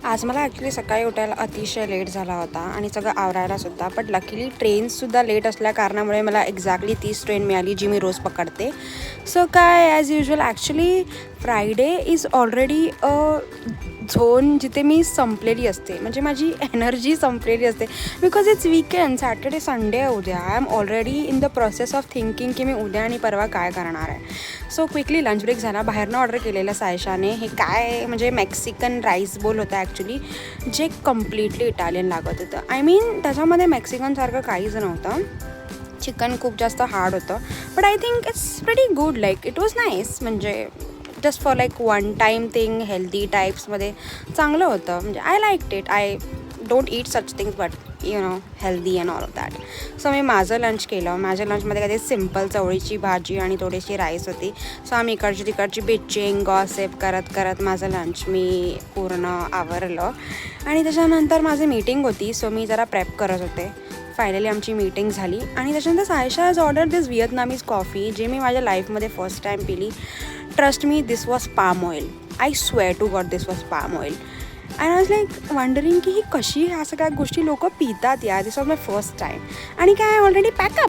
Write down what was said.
आज मला ॲक्च्युली सकाळी उठायला अतिशय लेट झाला होता आणि सगळं आवरायलासुद्धा. बट लकीली ट्रेन्ससुद्धा लेट असल्या कारणामुळे मला एक्झॅक्टली तीच ट्रेन मिळाली जी मी रोज पकडते. सो काय as usual actually Friday is already a zone जिथे मी संपलेली असते, म्हणजे माझी एनर्जी संपलेली असते. Because it's weekend, Saturday Sunday आहे उद्या. I am already in the process of thinking की मी उद्या आणि परवा काय करणार आहे. सो क्विकली लंच ब्रेक झाला. बाहेरनं ऑर्डर केलेलं सायशाने. हे काय म्हणजे मेक्सिकन राईस बोल होतं ॲक्च्युली, जे कम्प्लिटली इटालियन लागत होतं. आय मीन त्याच्यामध्ये मेक्सिकनसारखं काहीच नव्हतं. चिकन खूप जास्त हार्ड होतं. But I think it's pretty good. Like it was nice. म्हणजे just for like one time thing, healthy टाईप्समध्ये चांगलं होतं. म्हणजे I liked it. I don't eat such things but you know healthy and all of that. So मी माझं lunch केलं. माझ्या लंचमध्ये काही सिम्पल चवळीची भाजी आणि थोडीशी राईस होती. सो आम्ही इकडची तिकडची बिचिंग गॉसिप करत करत माझं लंच मी पूर्ण आवरलं. आणि त्याच्यानंतर माझी मीटिंग होती. सो मी जरा प्रेप करत होते. फायनली आमची मीटिंग झाली आणि त्याच्यानंतर Saisha has order this Vietnamese coffee, जे मी माझ्या लाईफमध्ये फर्स्ट टाईम पिली. Trust me, this was palm oil. I swear to God this was palm oil. And I was like wondering की ही कशी ह्या सगळ्या गोष्टी लोक पितात यार. This was my first time. आणि काय ऑलरेडी पॅकअप.